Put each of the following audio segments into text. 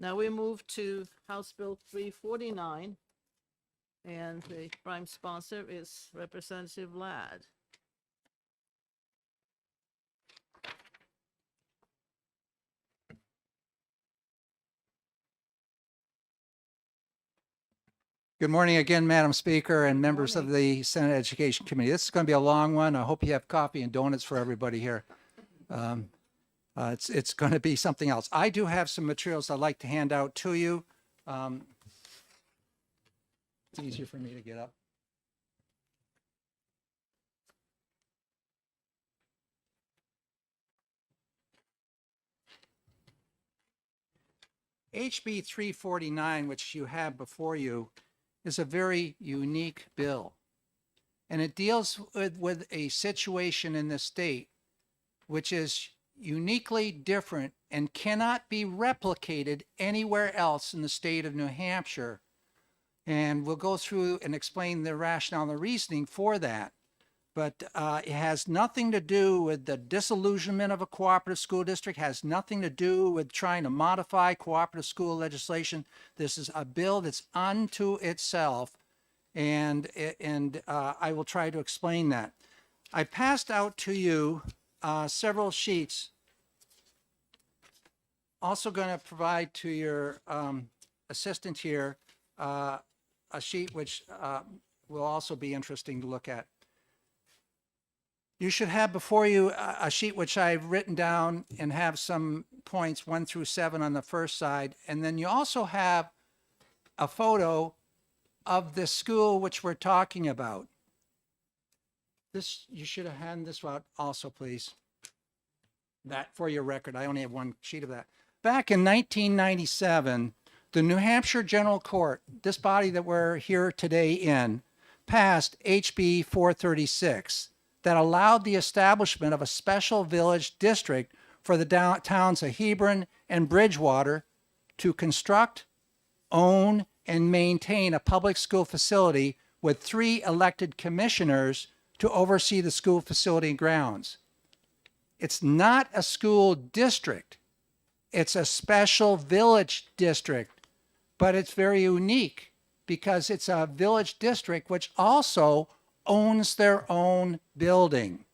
Now we move to House Bill 349, and the prime sponsor is Representative Ladd. Good morning again, Madam Speaker and members of morning. the Senate Education Committee. This is going to be a long one. I hope you have coffee and donuts for everybody here. It's going to be something else. I do have some materials I'd like to hand out to you. It's easier for me to get up. HB 349, which you have before you, is a very unique bill. And it deals with a situation in the state which is uniquely different and cannot be replicated anywhere else in the state of New Hampshire. And we'll go through and explain the rationale and the reasoning for that. But it has nothing to do with the disillusionment of a cooperative school district, has nothing to do with trying to modify cooperative school legislation. This is a bill that's unto itself, and I will try to explain that. I passed out to you several sheets. Also going to provide to your assistant here a sheet which will also be interesting to look at. You should have before you a sheet which I've written down and have some points 1 through 7 on the first side. And then you also have a photo of the school which we're talking about. This, you should have handed this out also, please. That for your record, I only have one sheet of that. Back in 1997, the New Hampshire General Court, this body that we're here today in, passed HB 436 that allowed the establishment of a special village district for the towns of Hebron and Bridgewater to construct, own, and maintain a public school facility with 3 elected commissioners to oversee the school facility and grounds. It's not a school district. It's a special village district, but it's very unique because it's a village district which also owns their own building.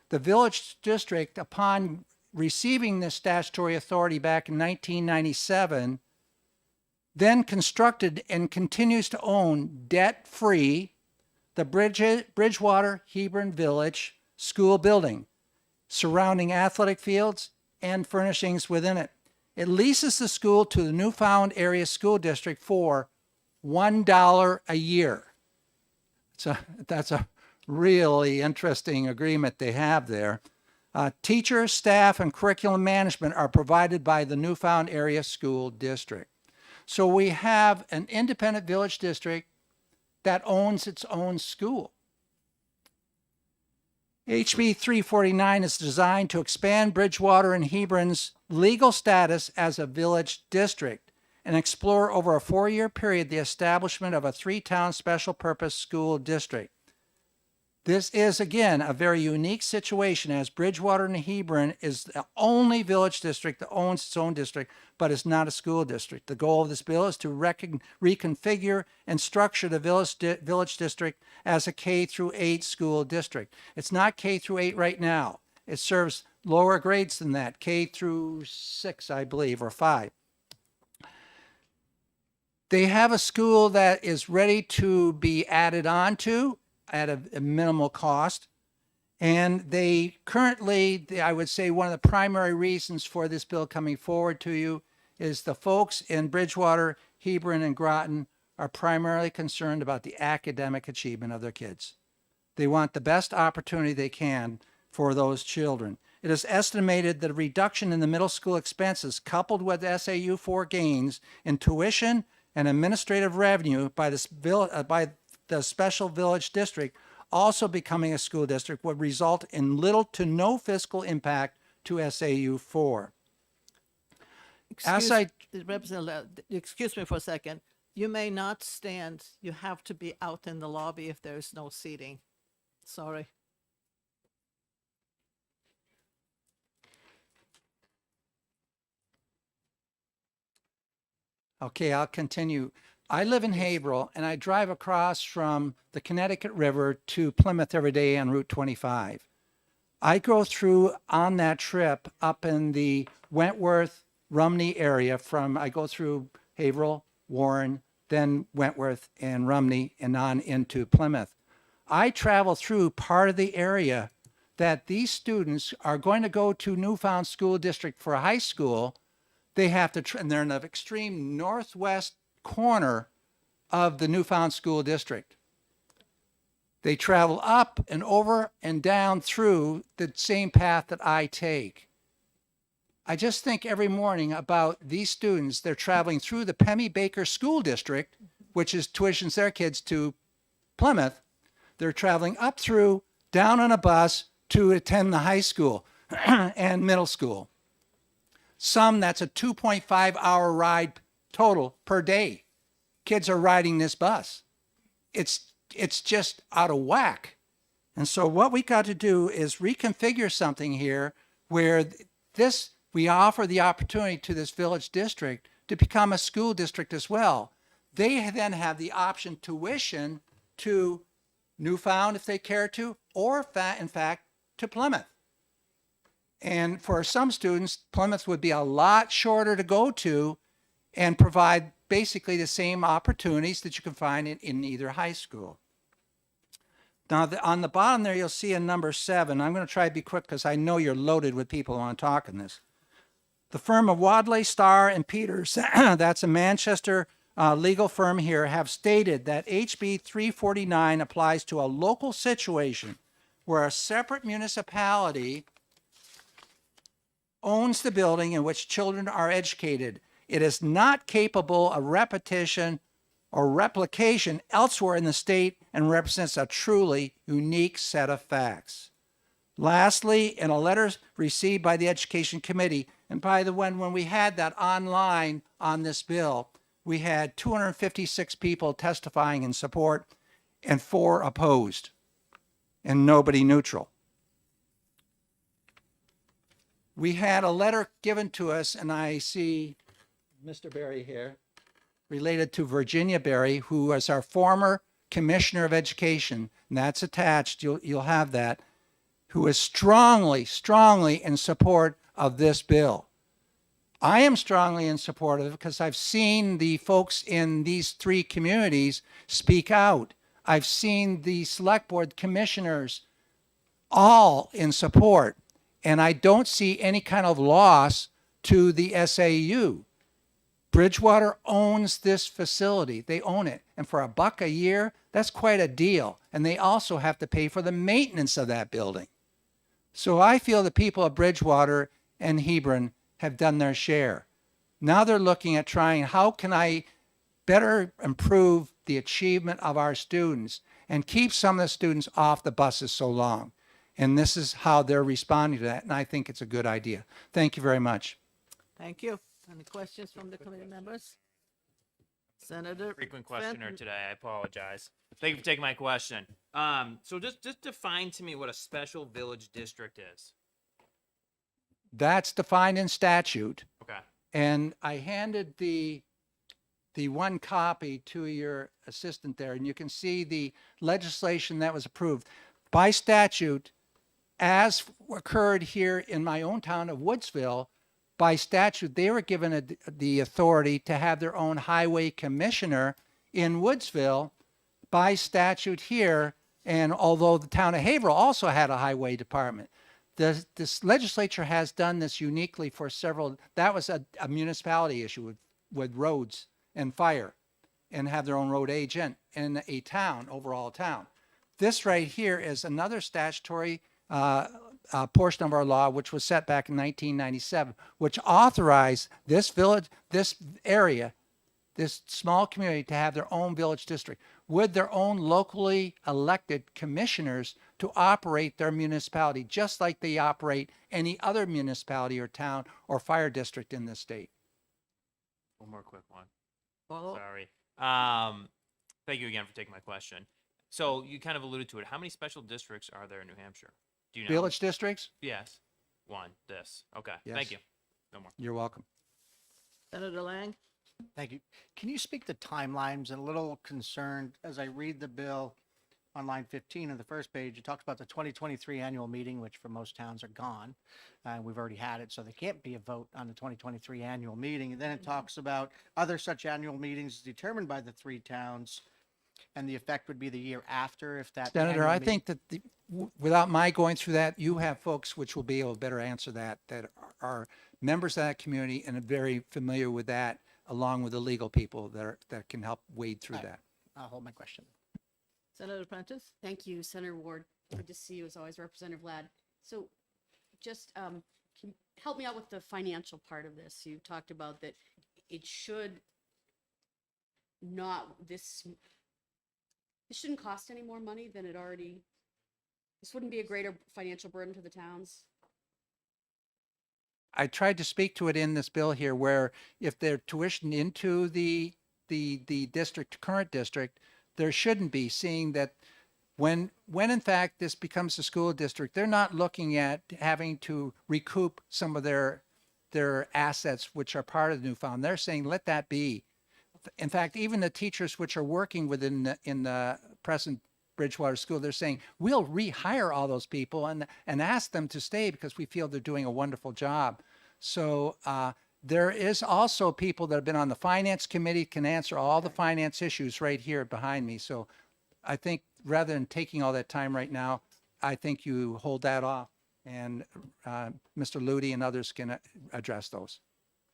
The village district, upon receiving this statutory authority back in 1997, then constructed and continues to own debt-free the Bridgewater Hebron Village School building, surrounding athletic fields and furnishings within it. It leases the school to the Newfound Area School District for $1 a year. So that's a really interesting agreement they have there. Teachers, staff, and curriculum management are provided by the Newfound Area School District. So we have an independent village district that owns its own school. HB 349 is designed to expand Bridgewater and Hebron's legal status as a village district and explore over a 4-year period the establishment of a 3-town special purpose school district. This is, again, a very unique situation as Bridgewater and Hebron is the only village district that owns its own district, but is not a school district. The goal of this bill is to reconfigure and structure the village district as a K through 8 school district. It's not K through 8 right now. It serves lower grades than that, K through 6, I believe, or 5. They have a school that is ready to be added on to at a minimal cost. And they currently, I would say one of the primary reasons for this bill coming forward to you is the folks in Bridgewater, Hebron, and Groton are primarily concerned about the academic achievement of their kids. They want the best opportunity they can for those children. It is estimated that a reduction in the middle school expenses coupled with SAU 4 gains in tuition and administrative revenue by the special village district also becoming a school district would result in little to no fiscal impact to SAU 4. Excuse me for a second. You may not stand. You have to be out in the lobby if there is no seating. Sorry. Okay, I'll continue. I live in Haverhill and I drive across from the Connecticut River to Plymouth every day on Route 25. I go through on that trip up in the Wentworth, Rumney area I go through Haverhill, Warren, then Wentworth and Rumney and on into Plymouth. I travel through part of the area that these students are going to go to Newfound School District for high school. They have to, and they're in the extreme northwest corner of the Newfound School District. They travel up and over and down through the same path that I take. I just think every morning about these students. They're traveling through the Pemmy Baker School District, which is tuitions their kids to Plymouth. They're traveling up through, down on a bus to attend the high school and middle school. Some, that's a 2.5-hour ride total per day. Kids are riding this bus. It's just out of whack. And so what we got to do is reconfigure something here where we offer the opportunity to this village district to become a school district as well. They then have the option tuition to Newfound if they care to, or in fact to Plymouth. And for some students, Plymouth would be a lot shorter to go to and provide basically the same opportunities that you can find in either high school. Now, on the bottom there, you'll see a number 7. I'm going to try to be quick because I know you're loaded with people who want to talk on this. The firm of Wadley, Starr, and Peters, that's a Manchester legal firm here, have stated that HB 349 applies to a local situation where a separate municipality owns the building in which children are educated. It is not capable of repetition or replication elsewhere in the state and represents a truly unique set of facts. Lastly, in a letter received by the Education Committee, and by the way, when we had that online on this bill, we had 256 people testifying in support and 4 opposed and nobody neutral. We had a letter given to us, and I see Mr. Berry here, related to Virginia Berry, who was our former Commissioner of Education, and that's attached, you'll have that, who is strongly in support of this bill. I am strongly in support of it because I've seen the folks in these 3 communities speak out. I've seen the select board commissioners all in support, and I don't see any kind of loss to the SAU. Bridgewater owns this facility. They own it. And for $1 a year, that's quite a deal. And they also have to pay for the maintenance of that building. So I feel the people of Bridgewater and Hebron have done their share. Now they're looking at trying, how can I better improve the achievement of our students and keep some of the students off the buses so long? And this is how they're responding to that. And I think it's a good idea. Thank you very much. Thank you. Any questions from the committee members? Senator Frequent questioner Fenton. today. I apologize. Thank you for taking my question. So just define to me what a special village district is. That's defined in statute. Okay. And I handed the one copy to your assistant there, and you can see the legislation that was approved. By statute, as occurred here in my own town of Woodsville, by statute, they were given the authority to have their own highway commissioner in Woodsville by statute here. And although the town of Haverhill also had a highway department, this legislature has done this uniquely for several. That was a municipality issue with roads and fire, and have their own road agent in a town, overall town. This right here is another statutory portion of our law, which was set back in 1997, which authorized this village, this area, this small community to have their own village district with their own locally elected commissioners to operate their municipality, just like they operate any other municipality or town or fire district in this state. One more quick one. Follow. Sorry. Thank you again for taking my question. So you kind of alluded to it. How many special districts are there in New Hampshire? Do you know? Village districts? Yes. One. This. Okay. Yes. Thank you. No more. You're welcome. Senator Lang. Thank you. Can you speak to timelines? I'm a little concerned as I read the bill on line 15 of the first page. It talks about the 2023 annual meeting, which for most towns are gone. We've already had it, so there can't be a vote on the 2023 annual meeting. And then it talks about other such annual meetings determined by the three towns, and the effect would be the year after if that. Senator, annual I meeting- think that without my going through that, you have folks which will be able to better answer that are members of that community and are very familiar with that, along with the legal people that can help wade through All right. that. I'll hold my question. Senator Prentice? Thank you, Senator Ward. Good to see you as always, Representative Ladd. So just can you help me out with the financial part of this? You talked about that it should not, this shouldn't cost any more money than it already, this wouldn't be a greater financial burden to the towns? I tried to speak to it in this bill here, where if they're tuitioned into the district, current district, there shouldn't be, seeing that when in fact this becomes a school district, they're not looking at having to recoup some of their assets, which are part of the Newfound. They're saying, let that be. In fact, even the teachers which are working within in the present Bridgewater School, they're saying, we'll rehire all those people and ask them to stay because we feel they're doing a wonderful job. So there is also people that have been on the finance committee, can answer all the finance issues right here behind me. So I think rather than taking all that time right now, I think you hold that off and Mr. Ludi and others can address those.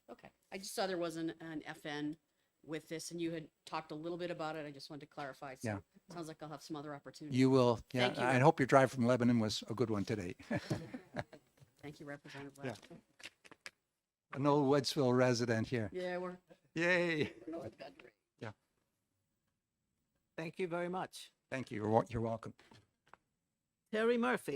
Okay, I just saw there was an FN with this and you had talked a little bit about it. I just wanted to clarify. So Yeah. sounds like I'll have some other opportunities. You will, yeah, Thank you. I hope your drive from Lebanon was a good one today. Thank you, Representative Ladd. An old Woodsville resident here. Yeah, we're Yay. North Country. Thank you very much. Thank you. You're welcome. Terry Murphy.